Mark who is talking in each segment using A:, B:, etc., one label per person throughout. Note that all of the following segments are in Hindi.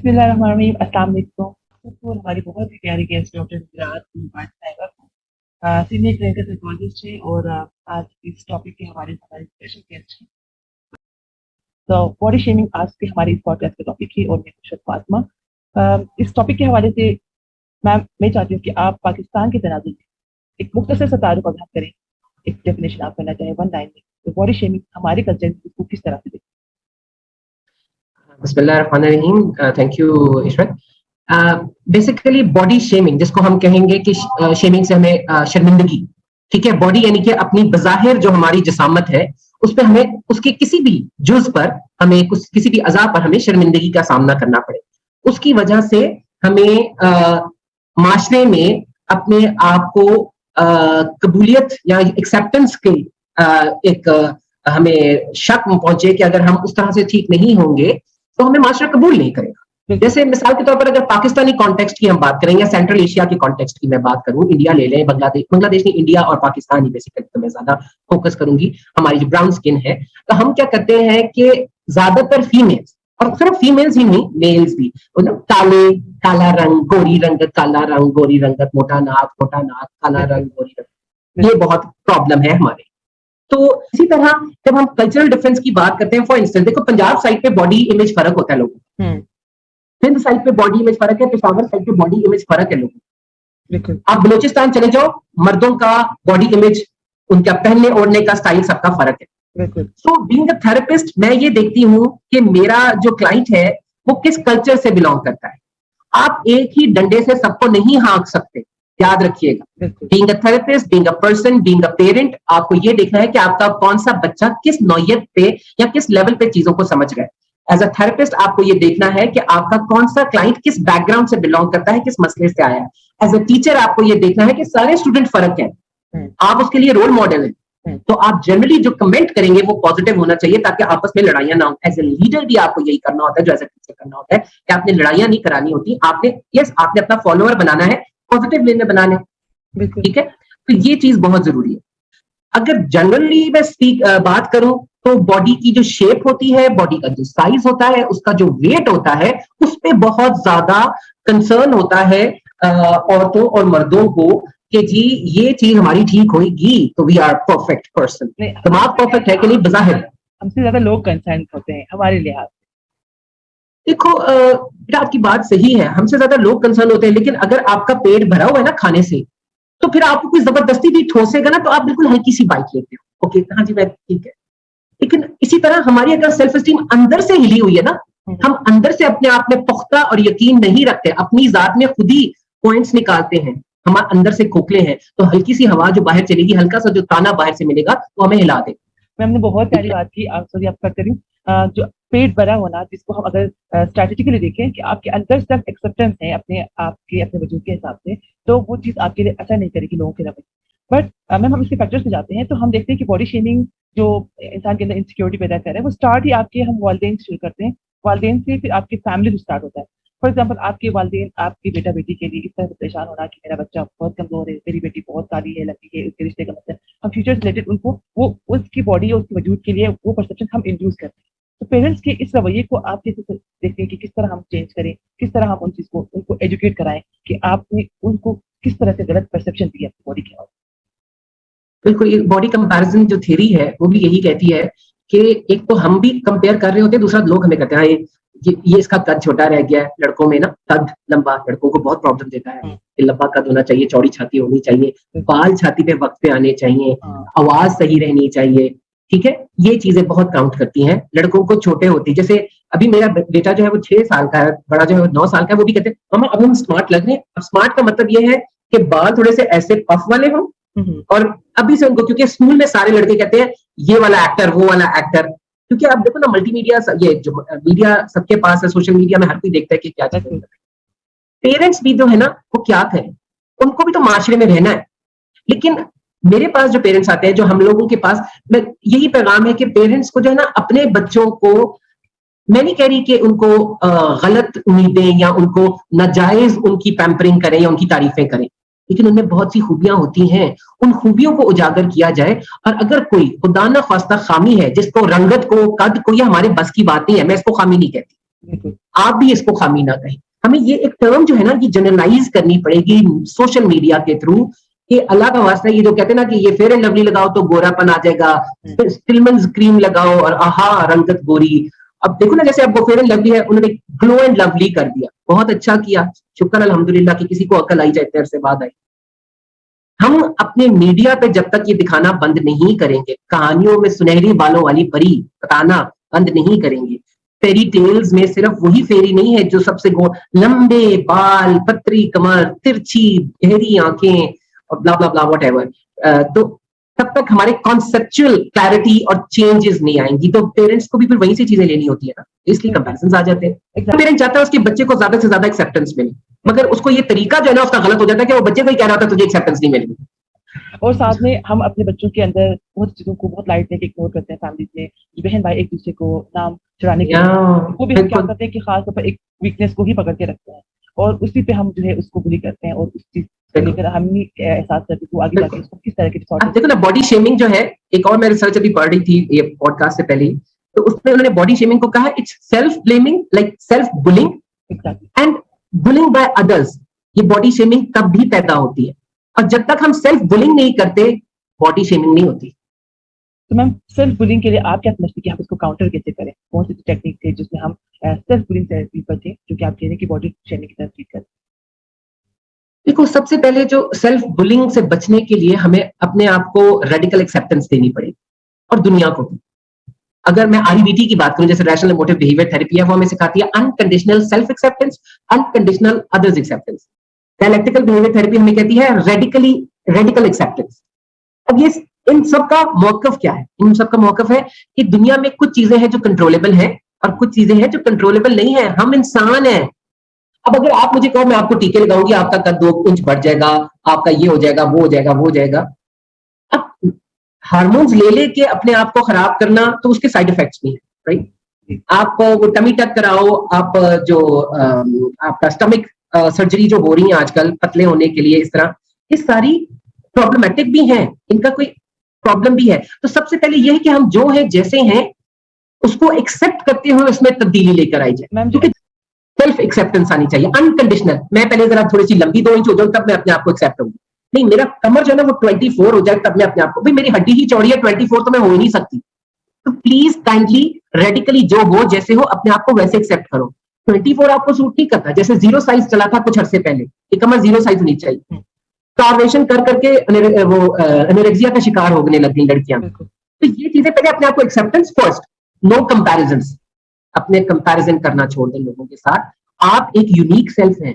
A: बिस्मिल्लाहिर्रहमानिर्रहीम, अस्सलाम वालेकुम। तो हमारी बहुत ही प्यारी गेस्ट डॉक्टर गुजरात भट्ट साहिबा सीनियर क्लिनिकल साइकोलॉजिस्ट है और आज इस टॉपिक के हमारे हमारे स्पेशल गेस्ट हैं। तो बॉडी शेमिंग आज के हमारे इस पॉडकास्ट का टॉपिक है और मैं खुशरत फातिमा। इस टॉपिक के हवाले से मैम मैं चाहती हूँ कि आप पाकिस्तान के तनाज़ुर में एक मुख्तसर सा तारुफ अज़ान करें, एक डेफिनेशन आप करना चाहें वन लाइन में, तो बॉडी शेमिंग हमारे कल्चर में इसको किस तरह से देखते
B: बिस्मिल्लाहिर्रहमानिर्रहीम। Thank you Ishrat. Basically body shaming जिसको हम कहेंगे कि शेमिंग से हमें शर्मिंदगी, ठीक है। बॉडी यानी कि अपनी बज़ाहिर जो हमारी जिसामत है उस पर हमें उसके किसी भी जुज पर हमें किसी भी अज़ा पर हमें शर्मिंदगी का सामना करना पड़े, उसकी वजह से हमें माशरे में अपने आप को कबूलियत या एक्सेप्टेंस के एक हमें शक पहुंचे कि अगर हम उस तरह से ठीक नहीं होंगे तो हमें माशरा कबूल नहीं करेगा। जैसे मिसाल के तौर पर अगर पाकिस्तानी कॉन्टेक्स्ट की हम बात करें या सेंट्रल एशिया के कॉन्टेक्स्ट की मैं बात करूं, इंडिया ले लें, बांग्लादेश नहीं, इंडिया और पाकिस्तान ही बेसिकली तो मैं ज्यादा फोकस करूंगी। हमारी जो ब्राउन स्किन है, तो हम क्या करते हैं कि ज्यादातर फीमेल्स, और सिर्फ फीमेल्स ही नहीं मेल्स भी, काला रंग गोरी रंगत, काला रंग गोरी रंगत, मोटा नाक काला रंग गोरी रंगत, ये बहुत प्रॉब्लम है हमारे। तो इसी तरह जब हम कल्चरल डिफरेंस की बात करते हैं, फॉर इंस्टेंस देखो पंजाब साइड पे बॉडी इमेज फर्क होता है लोगों, सिंध साइड पे बॉडी इमेज फर्क है, पेशावर साइड पे बॉडी इमेज फर्क है लोगों। आप बलूचिस्तान चले जाओ, मर्दों का बॉडी इमेज, उनका पहनने ओढ़ने का स्टाइल सबका फर्क है। सो बीइंग अ थेरेपिस्ट मैं ये देखती हूँ कि मेरा जो क्लाइंट है वो किस कल्चर से बिलोंग करता है। आप एक ही डंडे से सबको नहीं हाँक सकते, याद रखिएगा। Being a therapist, being a person, being a parent, आपको ये देखना है कि आपका कौन सा बच्चा किस नौयत पे या किस लेवल पे चीजों को समझ रहा है। एज अ थेरेपिस्ट आपको ये देखना है कि आपका कौन सा क्लाइंट किस बैकग्राउंड से बिलोंग करता है, किस मसले से आया है। एज अ टीचर आपको ये देखना है कि सारे स्टूडेंट फर्क हैं, आप उसके लिए रोल मॉडल हैं। तो आप जनरली जो कमेंट करेंगे वो पॉजिटिव होना चाहिए ताकि आपस में लड़ाइयां ना हो। एज ए लीडर भी आपको यही करना होता है जो एज ए टीचर करना होता है कि आपने लड़ाइयां नहीं करानी होती, आपने अपना फॉलोअर बनाना है, पॉजिटिव वे में बनाने, ठीक है। तो ये चीज बहुत जरूरी है। अगर जनरली मैं बात करूं तो बॉडी की जो शेप होती है, बॉडी का जो साइज होता है, उसका जो वेट होता है, उस पर बहुत ज्यादा कंसर्न होता है औरतों और मर्दों को कि जी ये चीज हमारी ठीक होगी तो वी आर परफेक्ट पर्सन। दिमाग परफेक्ट है कि नहीं, बज़ाहिर
A: हमसे ज्यादा लोग कंसर्न होते हैं हमारे लिहाज।
B: देखो बेटा आपकी बात सही है, हमसे ज्यादा लोग कंसर्न होते हैं, लेकिन अगर आपका पेट भरा हुआ है ना खाने से, तो फिर आपको कोई जबरदस्ती भी ठोसेगा ना तो आप बिल्कुल हल्की सी बाइट लेते हो, ओके हाँ जी मैं ठीक है। लेकिन इसी तरह हमारी अगर सेल्फ एस्टीम अंदर से हिली हुई है ना, हम अंदर से अपने आप में पुख्ता और यकीन नहीं रखते, अपनी जात में खुद ही पॉइंट्स निकालते हैं, हमारे अंदर से खोखले हैं, तो हल्की सी हवा जो बाहर चलेगी, हल्का सा जो ताना बाहर से मिलेगा वो हमें हिला दे।
A: मैम ने बहुत प्यारी बात की, आप सॉरी आप कट करी, जो पेट भरा होना, जिसको हम अगर स्ट्रेटेजिकली देखें कि आपके अंदर सेल्फ एक्सेप्टेंस है अपने आपके अपने वजूद के हिसाब से, तो वो चीज आपके लिए असर नहीं करेगी लोगों के रवैये। बट मैम हम इसके फैक्टर्स पे जाते हैं तो हम देखते हैं कि बॉडी शेमिंग जो इंसान के अंदर इनसिक्योरिटी पैदा कर रहा है वो स्टार्ट ही आपके हम वालिदैन से शुरू करते हैं, वालिदैन से फिर आपकी फैमिली से स्टार्ट होता है। फॉर एग्जाम्पल आपके वालिदैन आपके बेटा बेटी के लिए इस तरह से परेशान होना कि मेरा बच्चा बहुत कमजोर है, मेरी बेटी बहुत काली है, लंबी है, उसके रिश्ते का मतलब हम फ्यूचर रिलेटेड उनको वो उसकी बॉडी और उसके वजूद के लिए वो परसेप्शन हम इंड्यूस करते हैं। तो पेरेंट्स के इस रवैये को आप कैसे देखते हैं कि किस तरह हम चेंज करें, किस तरह हम उन चीज को उनको एजुकेट कराएं कि आपने उनको किस तरह से गलत परसेप्शन दी है अपनी बॉडी के बारे में?
B: बिल्कुल, ये बॉडी कंपैरिजन जो थ्योरी है वो भी यही कहती है कि एक तो हम भी कंपेयर कर रहे होते हैं, दूसरा लोग हमें कहते हैं ये इसका कद छोटा रह गया है। लड़कों में ना कद लंबा लड़कों को बहुत प्रॉब्लम देता है, लंबा कद होना चाहिए, चौड़ी छाती होनी चाहिए, बाल छाती पे वक्त पे आने चाहिए, आवाज सही रहनी चाहिए, ठीक है। ये चीजें बहुत काउंट करती हैं। लड़कों को छोटे होती, जैसे अभी मेरा बेटा जो है वो 6 साल का है, बड़ा जो है 9 साल का है, वो भी कहते हैं मामा अब हम स्मार्ट लग रहे हैं। अब स्मार्ट का मतलब ये है कि बाल थोड़े से ऐसे पफ वाले हों, और अभी से उनको, क्योंकि स्कूल में सारे लड़के कहते हैं ये वाला एक्टर वो वाला एक्टर, क्योंकि आप देखो ना मल्टीमीडिया, ये जो मीडिया सबके पास है, सोशल मीडिया में हर कोई देखता है कि क्या चीजें। पेरेंट्स भी जो है ना वो क्या करें, उनको भी तो माशरे में रहना है। लेकिन मेरे पास जो पेरेंट्स आते हैं, जो हम लोगों के पास, यही पैगाम है कि पेरेंट्स को जो है ना अपने बच्चों को, मैं नहीं कह रही कि उनको गलत उम्मीदें या उनको नाजायज उनकी पैम्परिंग करें या उनकी तारीफें करें, लेकिन उनमें बहुत सी खूबियां होती हैं, उन खूबियों को उजागर किया जाए। और अगर कोई खुदा ना खास्ता खामी है जिसको रंगत को, कद को, या हमारे बस की बात नहीं है, मैं इसको खामी नहीं कहती,
A: बिल्कुल।
B: आप भी इसको खामी ना कहें। हमें ये एक टर्म जो है ना ये जनरलाइज करनी पड़ेगी सोशल मीडिया के थ्रू कि अल्लाह का वास्ता ये जो कहते हैं ना कि ये फेयर एंड लवली लगाओ तो गोरापन आ जाएगा, स्टिलमेंस क्रीम लगाओ और आहा रंगत गोरी। अब देखो ना जैसे अब वो फेयर एंड लवली है उन्होंने ग्लो एंड लवली कर दिया, बहुत अच्छा किया, शुक्र अल्हम्दुलिल्लाह कि किसी को अकल आई जाए, इतने अरसे बाद आई। हम अपने मीडिया पे जब तक ये दिखाना बंद नहीं करेंगे, कहानियों में सुनहरी बालों वाली परी बताना बंद नहीं करेंगे, फेरी टेल्स में सिर्फ वही फेरी नहीं है जो सबसे लंबे बाल, पतरी कमर, तिरछी गहरी आंखें और ब्ला ब्ला ब्ला व्हाटएवर, तो तब तक हमारे कॉन्सेप्चुअल क्लैरिटी और चेंजेस नहीं आएंगी। तो पेरेंट्स को भी फिर वहीं से चीजें लेनी होती है ना, इसलिए कंपैरिजन आ जाते हैं। पेरेंट चाहता है उसके बच्चे को ज्यादा से ज्यादा एक्सेप्टेंस मिले, मगर उसको ये तरीका जो है ना उसका गलत हो जाता है कि वो बच्चे को ही कह रहा था तुझे एक्सेप्टेंस नहीं मिलेगी।
A: और साथ में हम अपने बच्चों के अंदर बहुत चीजों को बहुत लाइट लेके इग्नोर करते हैं। फैमिली में जो बहन भाई एक दूसरे को नाम चुराने के वो भी हम क्या करते हैं कि खास तौर पर एक वीकनेस को ही पकड़ के रखते हैं और उसी पे हम जो है उसको बुली करते हैं और उस चीज को लेकर हम ही एहसास करते हैं आगे जाके उसको किस तरह के
B: डिसऑर्डर। देखो ना बॉडी शेमिंग जो है, एक और मैं रिसर्च अभी पढ़ रही थी ये पॉडकास्ट से पहले ही, तो उसमें उन्होंने बॉडी शेमिंग को कहा it's self blaming like self bullying and bullying by others. ये बॉडी शेमिंग तब भी पैदा होती है और जब तक हम सेल्फ बुलिंग नहीं करते बॉडी शेमिंग नहीं होती।
A: तो मैम सेल्फ बुलिंग के लिए आप क्या समझते हैं कि हम इसको काउंटर कैसे करें? कौन सी टेक्निक थे जिसमें हम सेल्फ बुलिंग से बचे जो कि आप कह रहे हैं कि बॉडी शेमिंग की तरफ ट्रीट करें?
B: देखो सबसे पहले जो सेल्फ बुलिंग से बचने के लिए हमें अपने आप को रेडिकल एक्सेप्टेंस देनी पड़ेगी और दुनिया को भी। अगर मैं आरईबीटी की बात करूं जैसे रैशनल इमोटिव बिहेवियर थेरेपी है, वो हमें सिखाती है unconditional self acceptance, unconditional others acceptance. Dialectical behaviour therapy हमें कहती है रेडिकल एक्सेप्टेंस। अब ये इन सब का मौकफ क्या है? इन सब का मौकफ है कि दुनिया में कुछ चीजें हैं जो कंट्रोलेबल हैं और कुछ चीजें हैं जो कंट्रोलेबल नहीं है। हम इंसान हैं। अब अगर आप मुझे कहो मैं आपको टीके लगाऊंगी आपका कद 2 इंच बढ़ जाएगा, आपका ये हो जाएगा वो हो जाएगा वो हो जाएगा, अब हार्मोन्स ले लेके अपने आप को खराब करना तो उसके साइड इफेक्ट्स भी हैं, राइट? आप वो टमी टक कराओ, आप जो आपका स्टमक सर्जरी जो हो रही है आजकल पतले होने के लिए, इस तरह ये सारी प्रॉब्लमेटिक भी हैं, इनका कोई प्रॉब्लम भी है। तो सबसे पहले यह है कि हम जो है जैसे हैं उसको एक्सेप्ट करते हुए उसमें तब्दीली लेकर आई जाए, क्योंकि सेल्फ एक्सेप्टेंस आनी चाहिए अनकंडीशनल। मैं पहले जरा थोड़ी सी लंबी 2 इंच हो जाऊं तब मैं अपने आप को एक्सेप्ट करूंगी, नहीं मेरा कमर जो है ना वो 24 हो जाए तब मैं अपने आप को, भाई मेरी हड्डी ही चौड़ी है 24 तो मैं हो ही नहीं सकती। तो प्लीज काइंडली रेडिकली जो हो जैसे हो अपने आप को वैसे एक्सेप्ट करो। 24 आपको सूट नहीं करता, जैसे 0 साइज चला था कुछ अरसे पहले, ये कमर 0 साइज होनी चाहिए। स्टारवेशन कर करके वो एनोरेक्सिया का शिकार होने लग गई लड़कियां। तो ये चीजें पहले अपने आप को एक्सेप्टेंस फर्स्ट, नो कंपैरिजंस, अपने कंपैरिजन करना छोड़ दें लोगों के साथ। आप एक यूनिक सेल्फ हैं,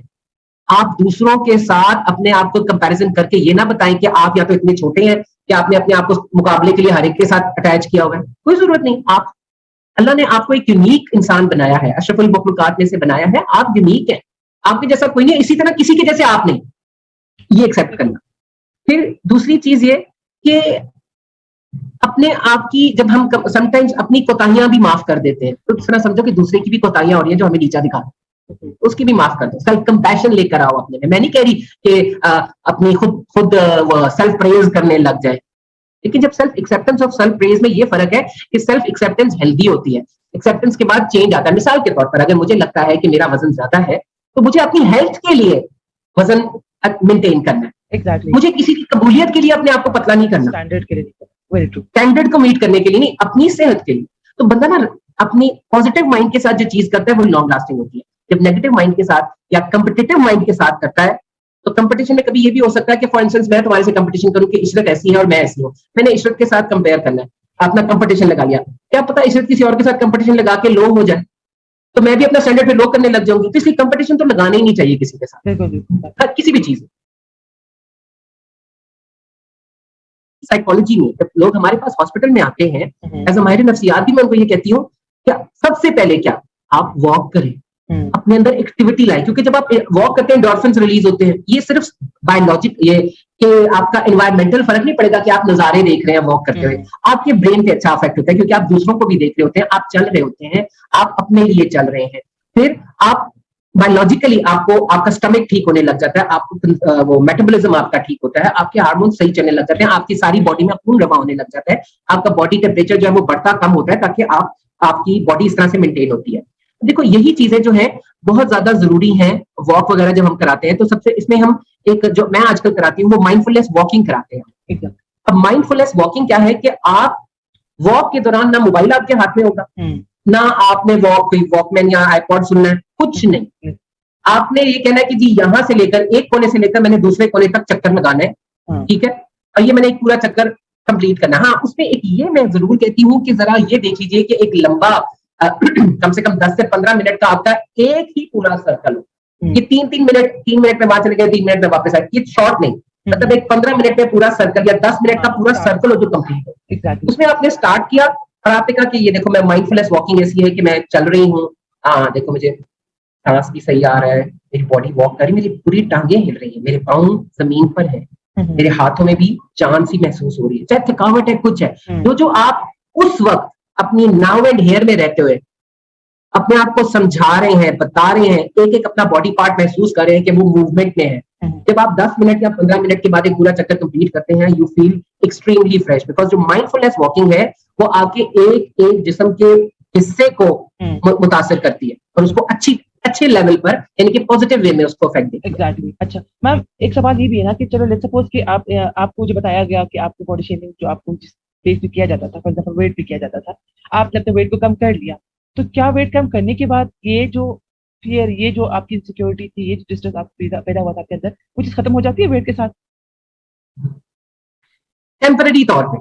B: आप दूसरों के साथ अपने आप को कंपैरिजन करके ये ना बताएं कि आप या तो इतने छोटे हैं कि आपने अपने आप को मुकाबले के लिए हर एक के साथ अटैच किया हुआ है, कोई जरूरत नहीं। आप अल्लाह ने आपको एक यूनिक इंसान बनाया है, अशरफुल मखलूकात में से बनाया है, आप यूनिक हैं, आपके जैसा कोई नहीं, इसी तरह किसी के जैसे आप नहीं, ये एक्सेप्ट करना। फिर दूसरी चीज ये कि अपने आप की जब हम समटाइम्स अपनी कोताहियां भी माफ कर देते हैं, तो इस तरह समझो कि दूसरे की भी कोताहियां हो रही हैं जो हमें नीचा दिखा, उसकी भी माफ कर दो। सेल्फ कंपैशन लेकर आओ अपने में। मैं नहीं कह रही कि अपनी खुद सेल्फ प्रेज करने लग जाए, लेकिन जब सेल्फ एक्सेप्टेंस और सेल्फ प्रेज में ये फर्क है कि सेल्फ एक्सेप्टेंस हेल्दी होती है, एक्सेप्टेंस के बाद चेंज आता है। मिसाल के तौर पर अगर मुझे लगता है कि मेरा वजन ज्यादा है तो मुझे अपनी हेल्थ के लिए वजन मेंटेन करना है,
A: Exactly.
B: मुझे किसी की कबूलियत के लिए अपने आप को पतला नहीं करना,
A: स्टैंडर्ड के लिए नहीं करना। Very true.
B: स्टैंडर्ड को मीट करने के लिए नहीं, अपनी सेहत के लिए। तो बंदा ना अपनी पॉजिटिव माइंड के साथ जो चीज करता है वो लॉन्ग लास्टिंग होती है। जब नेगेटिव माइंड के साथ या कंपिटिटिव माइंड के साथ करता है तो कंपटीशन में कभी ये भी हो सकता है कि फॉर इंस्टेंस मैं तुम्हारे से कंपटीशन करूं कि इशरत ऐसी है और मैं ऐसी हूं, मैंने इशरत के साथ कंपेयर करना है, अपना कंपटीशन लगा लिया, क्या पता इशरत किसी और के साथ कंपटीशन लगा के लो हो जाए तो मैं भी अपना स्टैंडर्ड पे लो करने लग जाऊंगी। तो इसलिए कंपटीशन तो लगाना ही नहीं चाहिए किसी के साथ, किसी भी चीज। साइकोलॉजी में जब लोग हमारे पास हॉस्पिटल में आते हैं एज अ माहिर नफ्सियात भी मैं उनको ये कहती हूँ क्या सबसे पहले क्या आप वॉक करें, अपने अंदर एक्टिविटी लाए, क्योंकि जब आप वॉक करते हैं एंडोर्फिन्स रिलीज होते हैं। ये सिर्फ बायोलॉजिक ये कि आपका एनवायरमेंटल फर्क नहीं पड़ेगा कि आप नजारे देख रहे हैं वॉक करते हुए, आपके ब्रेन पे अच्छा इफेक्ट होता है क्योंकि आप दूसरों को भी देख रहे होते हैं, आप चल रहे होते हैं, आप अपने लिए चल रहे हैं। फिर आप बायोलॉजिकली आपको आपका स्टमक ठीक होने लग जाता है, आपको वो मेटाबॉलिज्म आपका ठीक होता है, आपके हार्मोन सही चलने लग जाते हैं, आपकी सारी बॉडी में खून रवा होने लग जाता है, आपका बॉडी टेम्परेचर जो है वो बढ़ता कम होता है ताकि आपकी बॉडी इस तरह से मेंटेन होती है। देखो यही चीजें जो है बहुत ज्यादा जरूरी हैं। वॉक वगैरह जब हम कराते हैं तो सबसे इसमें हम एक जो मैं आजकल कराती हूँ वो माइंडफुलनेस वॉकिंग कराते हैं।
A: एकदम।
B: अब माइंडफुलनेस वॉकिंग क्या है कि आप वॉक के दौरान ना मोबाइल आपके हाथ में होगा, ना आपने कोई वॉकमैन या आईपॉड सुनना है, कुछ नहीं। आपने ये कहना है कि जी यहां से लेकर एक कोने से लेकर मैंने दूसरे कोने तक चक्कर लगाना है, ठीक है, और ये मैंने एक पूरा चक्कर कंप्लीट करना है। हाँ, उसमें एक ये मैं जरूर कहती हूँ कि जरा ये देख लीजिए कि एक लंबा कम से कम 10 से 15 मिनट का आपका एक ही पूरा सर्कल हो। ये 3 मिनट में वहां चले गए, 3 मिनट में वापस आए, ये शॉर्ट नहीं, मतलब एक 15 मिनट में पूरा सर्कल या 10 मिनट का पूरा सर्कल हो जो कंप्लीट हो। उसमें आपने स्टार्ट किया और आपने कहा कि ये देखो मैं माइंडफुलनेस वॉकिंग ऐसी है कि मैं चल रही हूँ, हाँ देखो मुझे सांस भी सही आ रहा है, मेरी बॉडी वॉक कर रही है, मेरी पूरी टांगे हिल रही है, मेरे पाँव जमीन पर है, मेरे हाथों में भी जान सी महसूस हो रही है, चाहे थकावट है कुछ है, जो आप उस वक्त अपनी नाउ एंड हेयर में रहते हुए अपने आप को समझा रहे हैं, बता रहे हैं, एक एक अपना बॉडी पार्ट महसूस कर रहे हैं कि वो मूवमेंट में है। जब आप 10 मिनट या 15 मिनट के बाद एक पूरा चक्कर कंप्लीट करते हैं, you feel extremely fresh, because जो माइंडफुलनेस वॉकिंग है वो आपके एक एक जिस्म के हिस्से को मुतासर करती है और उसको अच्छे लेवल पर यानी कि पॉजिटिव वे में उसको अफेक्ट देती है।
A: एग्जैक्टली। अच्छा मैम, एक सवाल ये भी है ना कि चलो लेट्स सपोज कि आपको जो बताया गया कि आपको बॉडी शेमिंग जो आपको जिस बेस पे किया जाता था, फॉर एग्जांपल वेट पे किया जाता था, आपने अपने वेट को कम कर लिया, तो क्या वेट कम करने के बाद ये जो फियर, ये जो आपकी इनसिक्योरिटी थी, ये जो डिस्ट्रेस आपको पैदा हुआ था आपके अंदर, वो चीज खत्म हो जाती है वेट के साथ?
B: टेम्पररी तौर पे,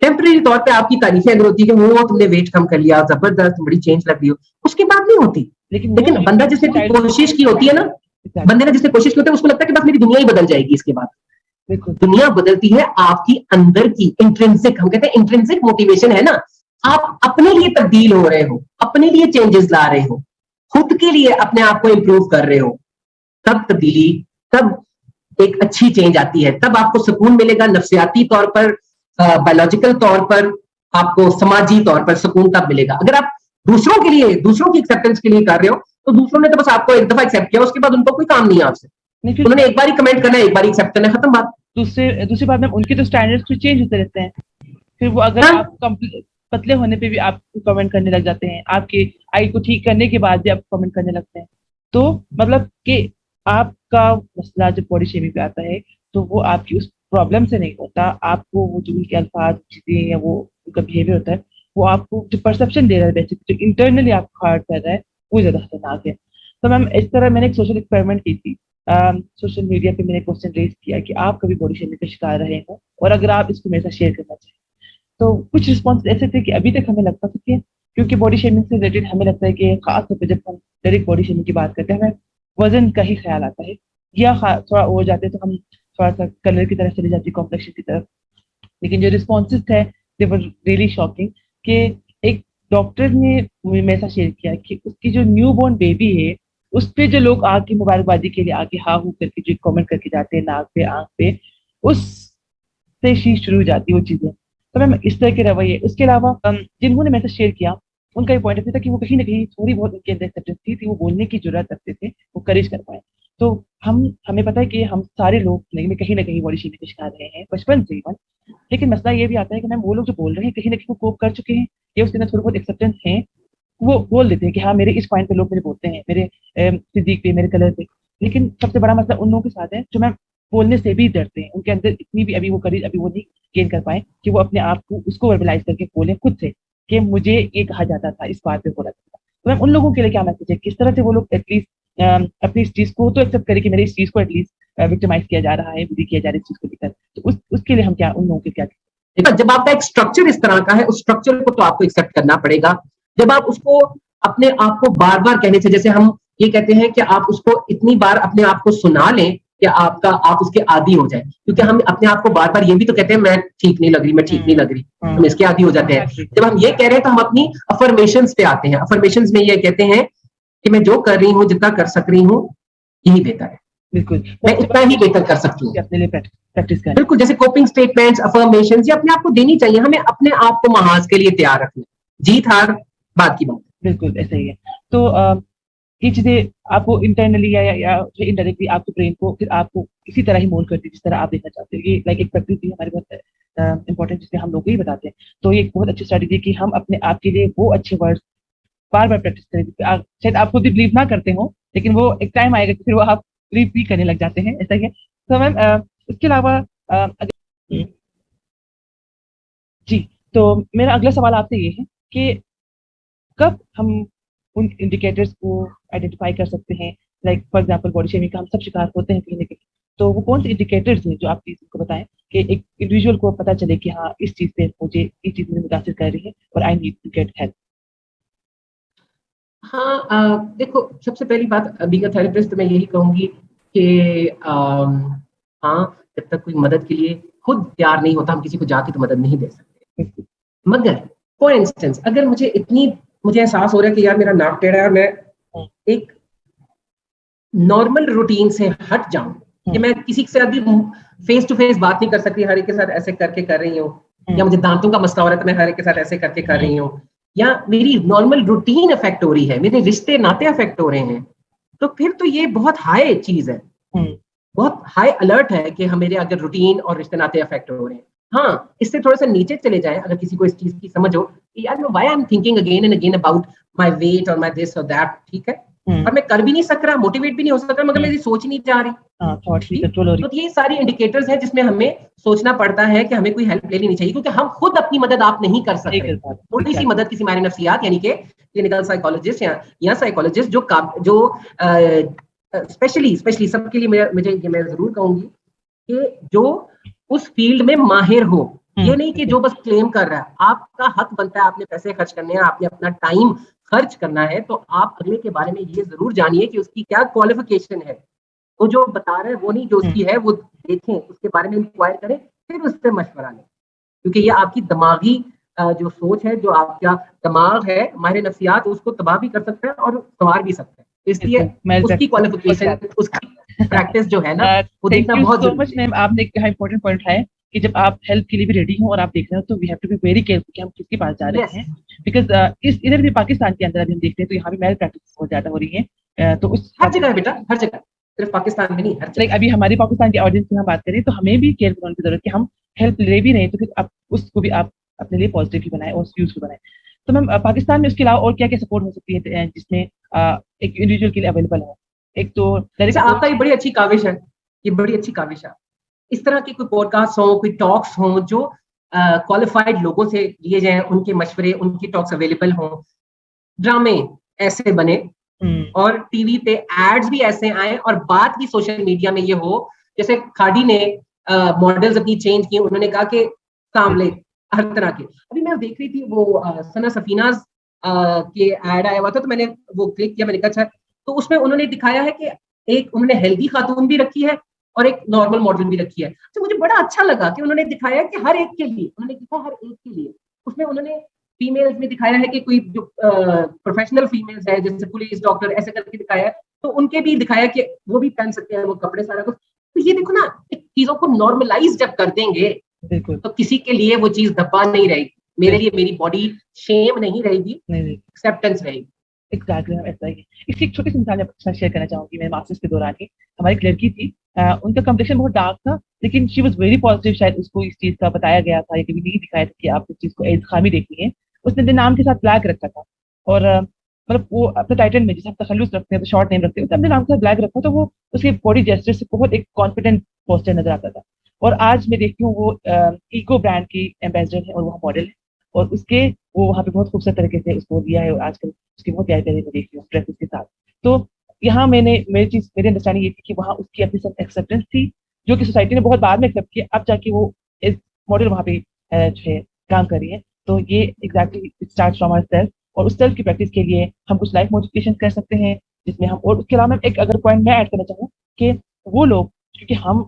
B: टेम्पररी तौर पे आपकी तारीफें अगर होती है कि वो तुमने वेट कम कर लिया, जबरदस्त, बड़ी चेंज लग रही हो, उसके बाद नहीं होती। लेकिन बंदा जिसने कोई कोशिश की होती है ना, बंदे ने जिसने कोशिश की होती है उसको लगता है कि बस मेरी दुनिया ही बदल जाएगी इसके बाद। दुनिया बदलती है आपकी अंदर की इंट्रिंसिक, हम कहते हैं इंट्रिंसिक मोटिवेशन है ना, आप अपने लिए तब्दील हो रहे हो, अपने लिए चेंजेस ला रहे हो, खुद के लिए अपने आप को इंप्रूव कर रहे हो, तब तब्दीली, तब एक अच्छी चेंज आती है, तब आपको सुकून मिलेगा नफ्सियाती तौर पर, बायोलॉजिकल तौर पर, आपको समाजी तौर पर सुकून तब मिलेगा। अगर आप दूसरों के लिए, दूसरों की एक्सेप्टेंस के लिए कर रहे हो, तो दूसरों ने तो बस आपको एक दफा एक्सेप्ट किया, उसके बाद उनको कोई काम नहीं है आपसे, उन्होंने एक बार ही कमेंट करना है, एक बार ही एक्सेप्ट करना है, खत्म बात।
A: दूसरी बात में उनके तो स्टैंडर्ड्स कुछ चेंज होते रहते हैं, फिर वो अगर आप पतले होने पे भी आपको कमेंट करने लग जाते हैं, आपके आई को ठीक करने के बाद भी आपको कमेंट करने लगते हैं। तो मतलब कि आपका मसला जब बॉडी शेमिंग पे आता है तो वो आपकी उस प्रॉब्लम से नहीं होता, आपको वो जो उनके अल्फाज, चीजें या वो उनका बिहेवियर होता है, वो आपको जो परसेप्शन दे रहा है, बेसिकली जो इंटरनली आपको हर्ट कर रहा है, वो ज्यादा खतरनाक है। तो मैम इस तरह मैंने एक सोशल एक्सपेरिमेंट की थी, सोशल मीडिया पे मैंने क्वेश्चन रेज किया कि आप कभी बॉडी शेमिंग का शिकार रहे हो और अगर आप इसको मेरे साथ शेयर करना चाहें। तो कुछ रिस्पॉन्स ऐसे थे कि अभी तक हमें लगता था कि क्योंकि बॉडी शेमिंग से रिलेटेड हमें लगता है कि खास तौर पर जब हम डायरेक्ट बॉडी शेमिंग की बात करते हैं हमें वजन का ही ख्याल आता है, या थोड़ा और जाते हैं तो हम थोड़ा सा कलर की तरफ चले जाते हैं, कॉम्प्लेक्शन की तरफ। लेकिन जो रिस्पॉन्सेज थे दे वर रियली शॉकिंग कि एक डॉक्टर ने मेरे साथ शेयर किया कि उसकी जो न्यू बॉर्न बेबी है उस पे जो लोग आके मुबारकबादी के लिए आके हा हू करके जो कमेंट करके जाते हैं नाक पे, आंख पे, उससे शी शुरू हो जाती है वो चीजें। तो मैम इस तरह के रवैये, उसके अलावा जिन्होंने मेरे साथ शेयर किया उनका ये पॉइंट ऑफ व्यू था कि वो कहीं ना कहीं थोड़ी बहुत उनके अंदर एक्सेप्टेंस थी, वो बोलने की जरूरत रखते थे, वो करेज कर पाए। तो हमें पता है कि हम सारे लोग जिंदगी में कहीं ना कहीं बॉडी शेमिंग के शिकार रहे हैं बचपन से इवन। लेकिन मसला ये भी आता है कि मैम वो लोग जो बोल रहे हैं कहीं ना कहीं वो कोप कर चुके हैं या उसके अंदर थोड़ी बहुत एक्सेप्टेंस है, वो बोल देते हैं कि हाँ मेरे इस पॉइंट पे लोग मुझे बोलते हैं, मेरे फिजिक पे, मेरे कलर पे। लेकिन सबसे बड़ा मसला उन लोगों के साथ है जो मैम बोलने से भी डरते हैं, उनके अंदर इतनी भी अभी वो करेज अभी वो नहीं गेन कर पाए कि वो अपने आप को उसको वर्बलाइज करके बोले खुद से कि मुझे ये कहा जाता था, इस बात पे बोला जाता था। तो मैम उन लोगों के लिए क्या मैसेज है, किस तरह से वो लोग एटलीस्ट अपनी इस चीज को तो एक्सेप्ट करें कि मेरे इस चीज को एटलीस्ट विक्टिमाइज किया जा रहा है, बुरी किया जा रहा है इस चीज को लेकर, तो उसके लिए हम क्या उन लोगों के क्या?
B: जब आपका एक स्ट्रक्चर इस तरह का है, उस स्ट्रक्चर को तो आपको एक्सेप्ट करना पड़ेगा। जब आप उसको अपने आप को बार बार कहने से, जैसे हम ये कहते हैं कि आप उसको इतनी बार अपने आप को सुना लें कि आप उसके आदी हो जाए, क्योंकि हम अपने आप को बार बार ये भी तो कहते हैं मैं ठीक नहीं लग रही, मैं ठीक नहीं लग रही, हम इसके आदी हो जाते हैं। जब हम ये कह रहे हैं तो हम अपनी अफर्मेशंस पे आते हैं। अफर्मेशंस में ये कहते हैं कि मैं जो कर रही हूँ, जितना कर सक रही हूँ, यही बेहतर है,
A: बिल्कुल
B: मैं इतना ही बेहतर कर सकती हूँ,
A: अपने लिए प्रैक्टिस करें।
B: बिल्कुल, जैसे कोपिंग स्टेटमेंट्स, अफर्मेशंस ये अपने आप को देनी चाहिए, हमें अपने आप को महाज के लिए तैयार रखना। जीत हार बात की बात,
A: बिल्कुल ऐसा ही है। तो ये चीजें आपको इंटरनली या इनडायरेक्टली आपके ब्रेन को फिर आपको इसी तरह ही मोल्ड करती है जिस तरह आप देखना चाहते हो। ये लाइक एक प्रैक्टिस भी हमारे बहुत इंपॉर्टेंट, जिससे हम लोग को ही बताते हैं। तो ये एक बहुत अच्छी स्ट्रैटेजी है कि हम अपने आप के लिए वो अच्छे वर्ड्स बार बार प्रैक्टिस करें, शायद आप खुद भी बिलीव ना करते हो, लेकिन वो एक टाइम आएगा कि फिर वो आप बिलीव भी करने लग जाते हैं, ऐसा ही है। तो मैम इसके अलावा अगर जी, तो मेरा अगला सवाल आपसे ये है कि कब हम उन इंडिकेटर्स को आइडेंटिफाई कर सकते हैं, like for example body shaming का हम सब शिकार होते हैं कहीं ना कहीं, तो वो कौन से इंडिकेटर्स हैं जो आप प्लीज को बताएं कि एक इंडिविजुअल को पता चले कि हाँ इस चीज से मुझे इस चीज में मुतासिर कर रही है और I need to get help.
B: हाँ, देखो, सबसे पहली बात, बीइंग अ थेरेपिस्ट तो मैं यही कहूंगी कि हाँ, जब तक कोई मदद के लिए खुद तैयार नहीं होता, हम किसी को जाके तो मदद नहीं दे सकते। मगर फॉर इंस्टेंस, अगर मुझे एहसास हो रहा है कि यार मेरा नाक टेढ़ा है और मैं एक नॉर्मल रूटीन से हट जाऊं, कि मैं किसी के साथ भी फेस टू फेस बात नहीं कर सकती, हर एक के साथ ऐसे करके कर रही हूँ, या मुझे दांतों का मसला हो रहा है तो मैं हर एक के साथ ऐसे करके कर रही हूँ, या मेरी नॉर्मल रूटीन अफेक्ट हो रही है, मेरे रिश्ते नाते अफेक्ट हो रहे हैं, तो फिर तो ये बहुत हाई चीज है, बहुत हाई अलर्ट है कि मेरे अगर रूटीन और रिश्ते नाते अफेक्ट हो रहे हैं। हाँ, इससे थोड़ा सा नीचे चले जाए, अगर किसी को इस चीज की समझ हो कि यार why I am thinking again and again about my weight और माय दिस और दैट, ठीक है, और मैं कर भी नहीं सक रहा, मोटिवेट भी नहीं हो सक रहा, मगर मेरी सोच नहीं जा रही, तो ये सारी इंडिकेटर्स हैं जिसमें हमें सोचना पड़ता है कि हमें कोई हेल्प ले लेनी चाहिए, क्योंकि हम खुद अपनी मदद आप नहीं कर सक रहे। थोड़ी सी मदद किसी माहिर नफ्सियात यानी कि क्लिनिकल साइकोलॉजिस्ट या साइकोलॉजिस्ट जो स्पेशली सबके लिए मैं जरूर कहूंगी कि जो उस फील्ड में माहिर हो, ये नहीं कि जो बस क्लेम कर रहा है। आपका हक बनता है, आपने पैसे खर्च करने हैं, आपने अपना टाइम खर्च करना है, तो आप अगले के बारे में ये जरूर जानिए कि उसकी क्या क्वालिफिकेशन है। वो जो बता रहे हैं वो नहीं, जो उसकी है वो देखें, उसके बारे में इंक्वायर करें, फिर उससे मशवरा लें, क्योंकि ये आपकी दिमागी जो सोच है, जो आपका दिमाग है, माहिर नफ्सियात उसको तबाह भी कर सकता है और संवार भी सकता है, इसलिए उसकी क्वालिफिकेशन, उसकी प्रैक्टिस जो है ना, वो देखना बहुत
A: जरूरी है। Thank you so much ma'am, आपने एक इंपॉर्टेंट पॉइंट है कि जब आप हेल्प के लिए भी रेडी हो और आप देख रहे हो, तो we have to be very careful कि हम किसके पास जा रहे हैं, बिकॉज इस इधर भी पाकिस्तान के अंदर अभी हम देखते हैं तो यहाँ भी मेल प्रैक्टिस बहुत ज्यादा हो रही है, तो उस
B: हर जगह बेटा, हर जगह, सिर्फ पाकिस्तान में नहीं, हर जगह।
A: अभी हमारी पाकिस्तान की ऑडियंस की हम बात करें तो हमें भी केयरफुल होने की जरूरत है कि हम हेल्प ले भी रहे हैं तो फिर आप उसको भी आप अपने लिए पॉजिटिव भी बनाए और यूजफुल बनाए। तो मैम पाकिस्तान में उसके अलावा और क्या क्या सपोर्ट हो सकती है जिसमें एक इंडिविजुअल के लिए अवेलेबल हो? एक तो
B: आपका ये बड़ी अच्छी काविश है, ये बड़ी अच्छी काविश है, इस तरह के कोई पॉडकास्ट हो, कोई टॉक्स हो जो क्वालिफाइड लोगों से लिए जाएं, उनके मशवरे, उनकी टॉक्स अवेलेबल हो, ड्रामे ऐसे बने और टीवी पे एड्स भी ऐसे आए और बात भी सोशल मीडिया में ये हो, जैसे खाड़ी ने मॉडल्स अपनी चेंज की, उन्होंने कहा कि सामले हर तरह के। अभी मैं देख रही थी वो सना सफीनाज के एड आया हुआ था, तो मैंने वो क्लिक किया, मैंने कहा अच्छा, तो उसमें उन्होंने दिखाया है कि एक उन्होंने हेल्दी खातून भी रखी है और एक नॉर्मल मॉडल भी रखी है। तो मुझे बड़ा अच्छा लगा कि उन्होंने दिखाया कि हर एक के लिए, उन्होंने लिखा हर एक के लिए, उसमें उन्होंने फीमेल्स में दिखाया है कि कोई जो प्रोफेशनल फीमेल्स है, जैसे पुलिस, डॉक्टर, ऐसे करके दिखाया है, तो उनके भी दिखाया कि वो भी पहन सकते हैं वो कपड़े, सारा कुछ। तो ये देखो ना, चीजों को नॉर्मलाइज जब कर देंगे तो किसी के लिए वो चीज धब्बा नहीं रहेगी, मेरे लिए मेरी बॉडी शेम नहीं रहेगी, एक्सेप्टेंस रहेगी।
A: एग्जैक्टली ऐसा ही। इसकी एक छोटी सी मिसाल शेयर करना चाहूंगी। मैं मास्टर्स के दौरान ही हमारी एक लड़की थी, उनका कम्प्लेक्शन बहुत डार्क था, लेकिन शी वाज वेरी पॉजिटिव। शायद उसको इस चीज का बताया गया था या कभी नहीं दिखाया था कि आप इस चीज को एज खामी देखनी है। उसने अपने नाम के साथ ब्लैक रखा था और मतलब वो अपने टाइटल में जैसे आप तखल्लुस रखते हैं तो शॉर्ट नेम रखते हैं, तो अपने नाम के साथ ब्लैक रखा, तो वो उसके बॉडी जेस्चर से बहुत एक कॉन्फिडेंट पोस्टर नजर आता था। और आज मैं देखती हूँ वो इको ब्रांड की एम्बेसडर है और वो मॉडल है, और उसके वो वहाँ पे बहुत खूबसूरत तरीके से उसको दिया है और आजकल उसकी बहुत प्यारी प्यारी मैं देख रही हूँ ड्रेसेस के साथ। तो यहाँ मेरी अंडरस्टैंडिंग ये थी कि वहाँ उसकी अपनी सब एक्सेप्टेंस थी, जो कि सोसाइटी ने बहुत बाद में एक्सेप्ट किया, अब जाके वो इस मॉडल वहाँ पे जो है काम कर रही है। तो ये exactly start from our self, और उस सेल्फ की प्रैक्टिस के लिए हम कुछ लाइफ मोटिवेशन कर सकते हैं जिसमें हम, और उसके अलावा एक अगर पॉइंट मैं ऐड करना चाहूँ कि वो लोग, क्योंकि हम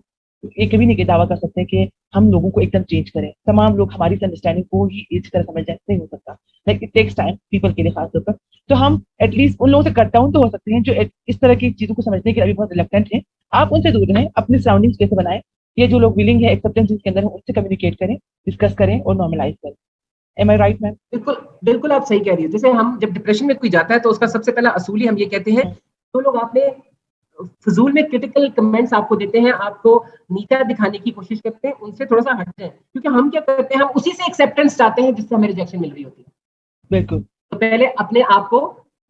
A: ये कभी नहीं दावा कर सकते कि हम लोगों को एकदम चेंज करें, तमाम लोग हमारी अंडरस्टैंडिंग को ही इस तरह समझ जाए, नहीं हो सकता, like it takes time people के लिए खासतौर पर। तो हम एटलीस्ट उन लोगों से कट डाउन तो हो सकते हैं जो इस तरह की चीजों को समझने के लिए अभी बहुत रिलक्टेंट है। आप उनसे दूर रहें, अपनी सराउंडिंग्स कैसे बनाएं, ये जो लोग विलिंग है एक्सेप्टेंस जिसके अंदर उनसे कम्युनिकेट करें, डिस्कस करें और नॉर्मलाइज करें। एम आई राइट मैम?
B: बिल्कुल बिल्कुल, आप सही कह रही हो। जैसे हम जब डिप्रेशन में कोई जाता है तो उसका सबसे पहला असूल ही हम ये कहते हैं, तो लोग आपने फजूल में क्रिटिकल कमेंट्स आपको देते हैं, आपको नीचा दिखाने की कोशिश करते हैं, उनसे थोड़ा सा हटते हैं, क्योंकि हम क्या करते हैं, हम उसी से एक्सेप्टेंस चाहते हैं जिससे हमें रिजेक्शन मिल रही होती है।
A: बिल्कुल।
B: तो पहले अपने आप को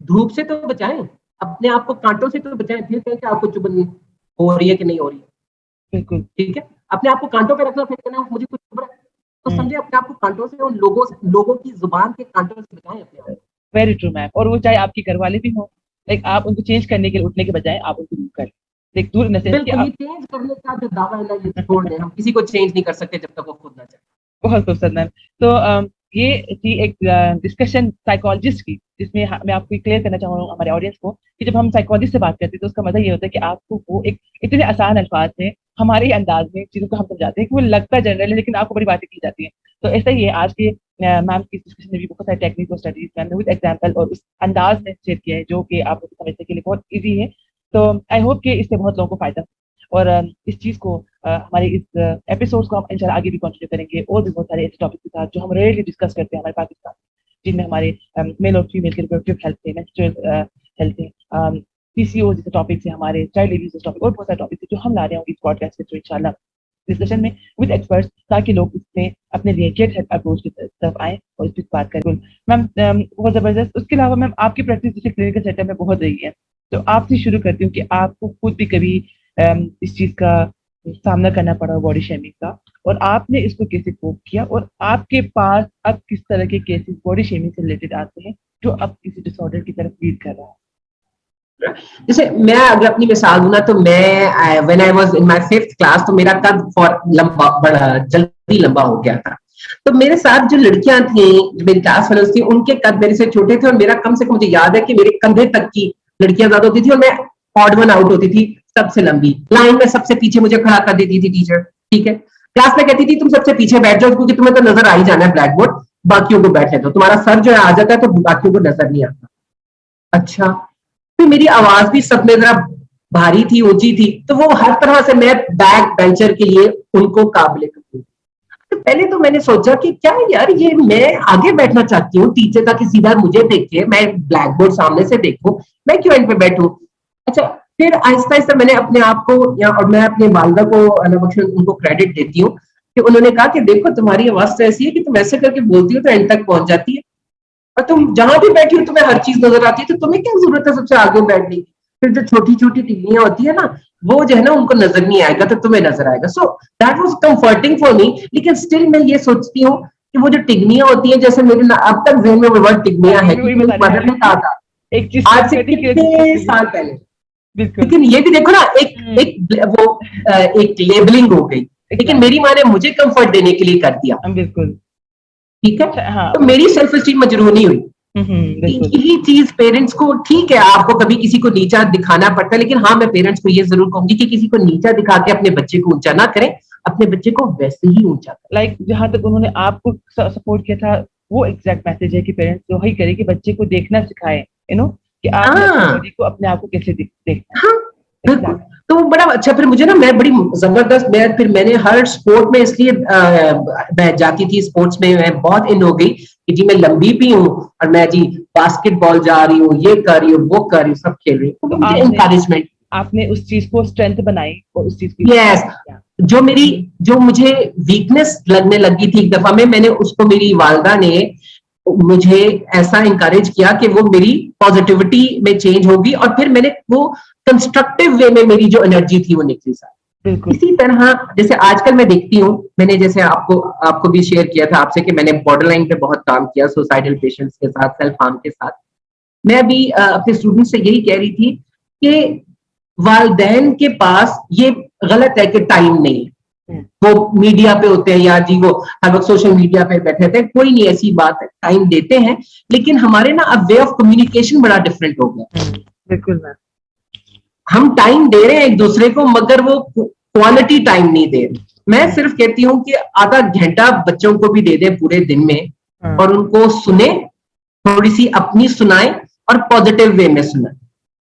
B: धूप से तो बचाएं, अपने आप को कांटों से तो बचाएं, फिर कहें कि आपको चुभन हो रही है कि नहीं हो रही है।
A: बिल्कुल।
B: ठीक है, अपने आप को कांटों पे रखना, फिर कहना मुझे कुछ चुभ रहा है, तो समझे अपने आप को कांटों से, उन लोगों की जुबान के कांटों से बचाएं अपने आप।
A: Very true ma'am. और वो चाहे आपके घर वाले भी हों, लाइक आप उनको चेंज करने के लिए उठने के बजाय आप उनको दूर करें, लाइक दूर इन द सेंस कि
B: बिल्कुल, ये
A: आप
B: चेंज करने का जो दावा है ना, ये छोड़ दें। हम किसी को चेंज नहीं कर सकते जब तक वो खुद ना चाहे।
A: बहुत खूबसूरत मैम। तो ये थी एक डिस्कशन साइकोलॉजिस्ट की, जिसमें मैं आपको क्लियर करना चाहूँगा हमारे ऑडियंस को कि जब हम साइकोलॉजिस्ट से बात करते हैं तो उसका मतलब ये होता है कि आपको वो एक इतने आसान अल्फाज में हमारे ही अंदाज में चीज़ों को हम समझाते हैं कि वो लगता जनरल है लेकिन आपको बड़ी बातें की जाती हैं। तो ऐसा ही है आज के मैम की डिस्कशन में भी बहुत सारे टेक्निक और स्टडीज मैम ने विद एग्जाम्पल और उस अंदाज में शेयर किया है जो कि आप लोग समझने के लिए बहुत ईजी है। तो आई होप कि इससे बहुत लोगों को फायदा और इस चीज़ को हमारे इस एपिसोड्स को हम इंशाल्लाह आगे भी कंटिन्यू करेंगे और भी बहुत सारे ऐसे टॉपिक के साथ जो हम रेयरली डिस्कस करते हैं हमारे पाकिस्तान में, जिनमें हमारे मेल और फीमेल के रिप्रोडक्टिव हेल्थ है, मेंस्ट्रुअल हेल्थ है, पीसीओ जैसे टॉपिक्स है, हमारे चाइल्ड एब्यूज टॉपिक और बहुत सारे टॉपिक्स है जो हम ला रहे होंगे इस पॉडकास्ट के थ्रू इंशाल्लाह डिस्कशन में विद एक्सपर्ट्स, ताकि लोग इसमें अपने लिए गेट हेल्थ अप्रोच की तरफ आए और इस पर बात करें। मैम बहुत ज़बरदस्त। उसके अलावा मैम आपकी प्रैक्टिस जैसे क्लिनिकल सेटअप में बहुत रही है, तो आपसे शुरू करती हूँ कि आपको खुद भी कभी इस चीज़ का सामना करना पड़ा बॉडी शेमिंग का, और आपने इसको कैसे कोप किया, और आपके पास अब किस तरह के केसेस बॉडी शेमिंग से रिलेटेड आते हैं जो अब किसी डिसऑर्डर की तरफ लीड कर रहा है?
B: जैसे मैं अगर अपनी मिसाल दूं ना, तो मैं when I was in my 5th class, तो मेरा कद लंबा बड़ा जल्दी लंबा हो गया था। तो मेरे साथ जो लड़कियां थी, जो मेरी क्लास फेलोज थी, उनके कद मेरे से छोटे थे और मेरा कम से कम मुझे याद है कि मेरे कंधे तक की लड़कियां ज्यादा होती थी और मैं ऑड वन आउट होती थी, सबसे लंबी लाइन में सबसे पीछे मुझे खड़ा कर देती थी टीचर। ठीक है, क्लास में कहती थी तुम सबसे पीछे बैठ जाओ क्योंकि तुम्हें तो नजर आ ही जाना है ब्लैक बोर्ड, बाकियों को बैठने दो, तुम्हारा सर जो है आ जाता है तो बाकियों को नजर नहीं आता। अच्छा, तो मेरी आवाज भी सब में जरा भारी थी, ऊंची थी, तो वो हर तरह से मैं बैक बेंचर के लिए उनको काबिल करती। तो पहले तो मैंने सोचा कि क्या यार, ये मैं आगे बैठना चाहती हूँ टीचर ताकि सीधा मुझे देखे, मैं ब्लैक बोर्ड सामने से देखूं, मैं क्यों इन पे बैठूं। अच्छा, फिर आहिस्ता आहिस्ता मैंने अपने आप को और मैं अपनी वालदा को उनको क्रेडिट देती हूँ कि उन्होंने कहा कि देखो तुम्हारी आवाज तो ऐसी है कि तुम ऐसे करके बोलती हो तो एंड तक पहुंच जाती है, और तुम जहां भी बैठी हो तुम्हें हर चीज नजर आती है, तो तुम्हें क्या जरूरत है सबसे आगे बैठने की। फिर जो छोटी छोटी टिल्लियां होती है ना, वो जो है ना उनको नजर नहीं आएगा तो तुम्हें नजर आएगा। So that was comforting for me. लेकिन स्टिल मैं ये सोचती हूँ कि वो जो टिग्नियां होती है, जैसे मेरे अब तक जहन में वो वर्ड टिग्नियां है
A: वही
B: क्योंकि मेरी
A: बता रहे
B: मदर ने कहा था
A: एक चीज
B: आज से
A: करने के
B: कितने
A: लिए।
B: साल पहले।
A: बिल्कुल।
B: लेकिन ये भी देखो ना, एक लेबलिंग हो गई, लेकिन मेरी माँ ने मुझे कंफर्ट देने के लिए कर दिया।
A: बिल्कुल।
B: ठीक है,
A: हाँ।
B: तो मेरी सेल्फ एस्टीम मजरूनी हुई।
A: बिल्कुल।
B: यही चीज पेरेंट्स को, ठीक है आपको कभी किसी को नीचा दिखाना पड़ता है, लेकिन हाँ मैं पेरेंट्स को ये जरूर कहूंगी कि किसी को नीचा दिखा के अपने बच्चे को ऊंचा ना करें, अपने बच्चे को वैसे ही ऊंचा करें।
A: लाइक जहां तक उन्होंने आपको सपोर्ट किया था, वो एग्जैक्ट मैसेज है कि पेरेंट्स वही करे कि बच्चे को देखना सिखाए, कि आपने अपनी बॉडी को, अपने आप को कैसे देखना है।
B: हाँ, बिल्कुल। तो बड़ा अच्छा, फिर मुझे ना, मैं बड़ी जबरदस्त, फिर मैंने हर स्पोर्ट में इसलिए मैं जाती थी, स्पोर्ट्स में मैं बहुत इन हो गई कि जी मैं लंबी भी हूँ और मैं जी बास्केटबॉल जा रही हूँ, ये कर रही हूँ, वो कर रही हूँ, सब खेल रही हूँ, तो मुझे इंकरेजमेंट,
A: आपने उस चीज को स्ट्रेंथ बनाई और उस चीज की
B: यस, जो मुझे वीकनेस लगने लगी थी एक दफा में, मैंने उसको, मेरी वालदा ने मुझे ऐसा इंकरेज किया कि वो मेरी पॉजिटिविटी में चेंज होगी, और फिर मैंने वो कंस्ट्रक्टिव वे में मेरी जो एनर्जी थी वो निकली सारी। इसी तरह जैसे आजकल मैं देखती हूँ, मैंने जैसे आपको भी शेयर किया था आपसे कि मैंने बॉर्डर लाइन पे बहुत काम किया, सुसाइडल पेशेंट्स के साथ, सेल्फ हार्म के साथ। मैं अभी अपने स्टूडेंट से यही कह रही थी कि वालिदैन के पास ये गलत है कि टाइम नहीं है, वो मीडिया पे होते हैं या जी वो हर वक्त सोशल मीडिया पे बैठे थे, कोई नहीं, ऐसी बात है, टाइम देते हैं, लेकिन हमारे ना अब वे ऑफ कम्युनिकेशन बड़ा डिफरेंट हो गया।
A: बिल्कुल मैम।
B: हम टाइम दे रहे हैं एक दूसरे को, मगर वो क्वालिटी टाइम नहीं दे रहे। मैं सिर्फ कहती हूँ कि आधा घंटा बच्चों को भी दे दें पूरे दिन में, और उनको सुने, थोड़ी सी अपनी सुनाए और पॉजिटिव वे में सुनाए,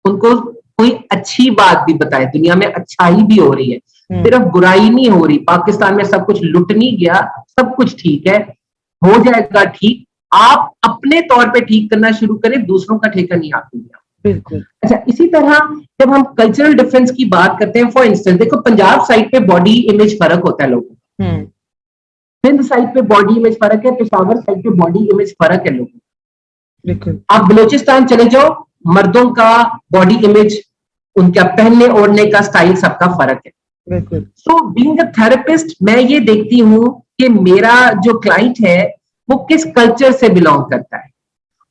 B: उनको कोई अच्छी बात भी बताए, दुनिया में अच्छाई भी हो रही है, सिर्फ बुराई नहीं हो रही, पाकिस्तान में सब कुछ लुट नहीं गया, सब कुछ ठीक है, हो जाएगा ठीक। आप अपने तौर पे ठीक करना शुरू करें, दूसरों का ठेका नहीं आपको दिया।
A: बिल्कुल।
B: अच्छा, इसी तरह जब हम कल्चरल डिफरेंस की बात करते हैं, फॉर इंस्टेंस देखो पंजाब साइड पे बॉडी इमेज फर्क होता है लोगों का, सिंध साइड पे बॉडी इमेज फर्क है, पेशावर साइड पे बॉडी इमेज फर्क है लोगों।
A: बिल्कुल
B: आप बलूचिस्तान चले जाओ, मर्दों का बॉडी इमेज, उनका पहनने ओढ़ने का स्टाइल सबका फर्क है।
A: बिल्कुल
B: सो बीइंग अ थेरेपिस्ट मैं ये देखती हूँ कि मेरा जो क्लाइंट है वो किस कल्चर से बिलोंग करता है।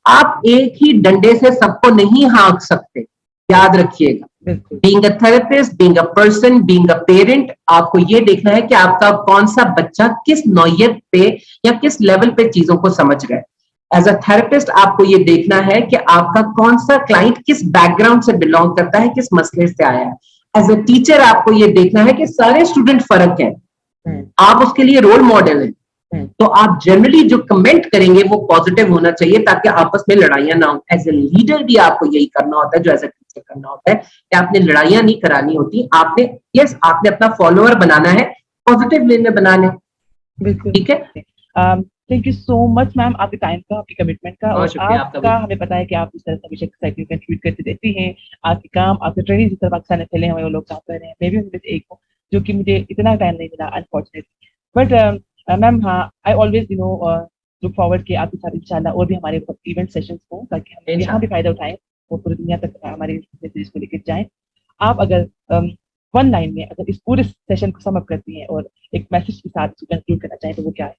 B: आप एक ही डंडे से सबको नहीं हाँक सकते, याद रखिएगा।
A: बिल्कुल
B: being a therapist, being a person, being a parent, आपको ये देखना है कि आपका कौन सा बच्चा किस नौयत पे या किस लेवल पे चीजों को समझ रहा है। एज अ थेरेपिस्ट आपको ये देखना है कि आपका कौन सा क्लाइंट किस बैकग्राउंड से बिलोंग करता है, किस मसले से आया है। एज अ टीचर आपको ये देखना है कि सारे स्टूडेंट फर्क हैं, आप उसके लिए रोल मॉडल हैं। तो आप जनरली जो कमेंट करेंगे वो पॉजिटिव होना चाहिए ताकि आपस में लड़ाइयां ना हो। एज ए लीडर भी आपको यही करना होता है जो एज ए टीचर करना होता है कि आपने लड़ाइयां नहीं करानी होती, आपने आपने अपना फॉलोअर बनाना है, पॉजिटिव वे में बनाना है।
A: बिल्कुल
B: ठीक है।
A: Thank you so much ma'am, आपके टाइम का, आपकी कमिटमेंट का,
B: बहुत
A: और
B: शुक्रिया आपका भी।
A: आपका हमें पता है कि आप इस तरह से हमेशा सोसाइटी में कंट्रीब्यूट करते रहती हैं। आपके काम, आपके ट्रेनिंग जिस तरह पाकिस्तान में फैले हैं वो लोग काम कर रहे हैं, मैं भी उनमें से एक हूँ जो कि मुझे इतना टाइम नहीं मिला अनफॉर्चुनेटली। बट मैम हाँ, आई ऑलवेज लुक फॉरवर्ड कि आपके साथ इंशाल्लाह और भी हमारे इवेंट सेशंस हों ताकि हम यहाँ भी
B: इंशाल्लाह।
A: फायदा उठाएं और पूरी दुनिया तक हमारे मैसेज को लेकर जाएं। आप अगर वन लाइन में अगर इस पूरे सेशन को समअप करती हैं और एक मैसेज के साथ कंक्लूड करना चाहें तो वो क्या है?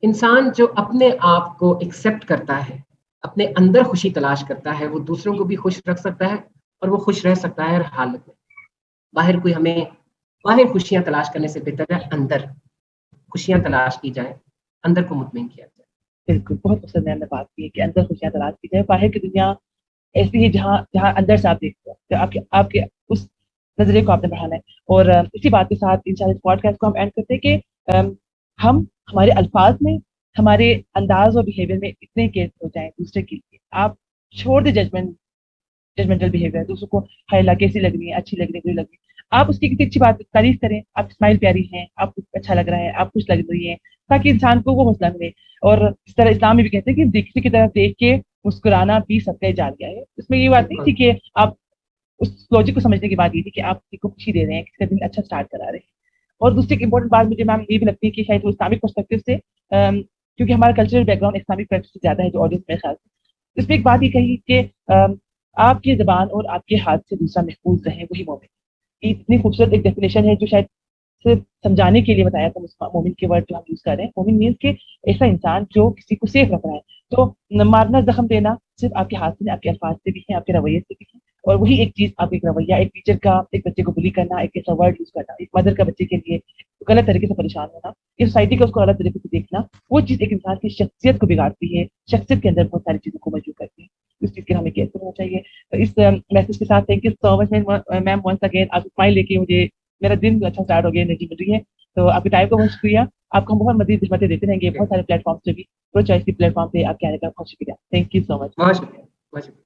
B: इंसान जो अपने आप को एक्सेप्ट करता है, अपने अंदर खुशी तलाश करता है, वो दूसरों को भी खुश रख सकता है और वो खुश रह सकता है हर हालत में। बाहर कोई हमें बाहर खुशियां तलाश करने से बेहतर है अंदर खुशियां तलाश की जाए, अंदर को मुतमईन किया जाए।
A: बिल्कुल, बहुत पसंद है हमने बात की है कि अंदर खुशियाँ तलाश की जाए, बाहर की दुनिया ऐसी है जहाँ जहाँ अंदर से आप देखते हो, तो आपके आपके उस नज़रिए को आपने बढ़ाना है। और इसी बात के साथ इंशाल्लाह इस पॉडकास्ट को हम एंड करते हैं कि हम हमारे अल्फाज में, हमारे अंदाज और बिहेवियर में इतने केयरफुल हो जाएँ दूसरे के लिए। आप छोड़ दें जजमेंटल बिहेवियर, दूसरों को हाय अल्लाह कैसी लग रही है, अच्छी लग रही है, बुरी लग रही है। आप उसकी किसी अच्छी बात तारीफ करें, आप स्माइल प्यारी हैं, आपको अच्छा लग रहा है, आप खुश लग रही हैं, ताकि इंसान को वो हौसला मिले। और इस तरह इस्लाम में भी कहते हैं कि किसी की तरफ देख के मुस्कुराना भी सदका जारिया है। इसमें ये बात नहीं थी
B: बिल्कुल।
A: कि आप उस लॉजिक को समझने की बात ये थी कि आप किसी को खुशी दे रहे हैं, किसी का दिन अच्छा स्टार्ट करा रहे हैं। और दूसरी एक इम्पोर्टेंट बात मुझे मैम ये भी लगती है कि शायद वो इस्लामिक पर्सपेक्टिव से क्योंकि हमारा कल्चरल बैकग्राउंड इस्लामिक प्रैक्टिस से ज़्यादा है जो ऑडियंस मेरे ख्याल से। इसमें एक बात ये कही कि आपकी ज़बान और आपके हाथ से दूसरा महफूज रहे, वही मोमिन। ये इतनी खूबसूरत एक डेफिनेशन है जो शायद सिर्फ समझाने के लिए बताया था मोमिन के वर्ड जो हम यूज कर रहे हैं। मोमिन मीन्स के ऐसा इंसान जो किसी को सेफ रख रहा है। तो मारना जख्म देना सिर्फ आपके हाथ से नहीं, आपके अल्फाज से भी है, आपके रवैये से भी है। और वही एक चीज, आप एक रवैया, एक टीचर का एक बच्चे को बुली करना, एक ऐसा वर्ड यूज करना, एक मदर का बच्चे के लिए गलत तरीके से परेशान होना, इस सोसाइटी का उसको गलत तरीके से देखना, वो चीज एक इंसान की शख्सियत को बिगाड़ती है, शख्सियत के अंदर बहुत सारी चीजों को मजबूत करती है। उस चीज के हमें केयरफुल होना चाहिए। तो इस मैसेज के साथ thank you so much ma'am, once again आप स्माइल लेके मुझे, मेरा दिन अच्छा स्टार्ट हो गया, एनर्जी मिल रही है। तो आपके टाइम का बहुत शुक्रिया। आपको हम बहुत मजीद खिदमतें देते रहेंगे बहुत सारे प्लेटफॉर्म पे भी। प्रो चॉइस के प्लेटफॉर्म पे आपके आने का बहुत शुक्रिया। Thank you so much.
B: बहुत शुक्रिया। बहुत शुक्रिया।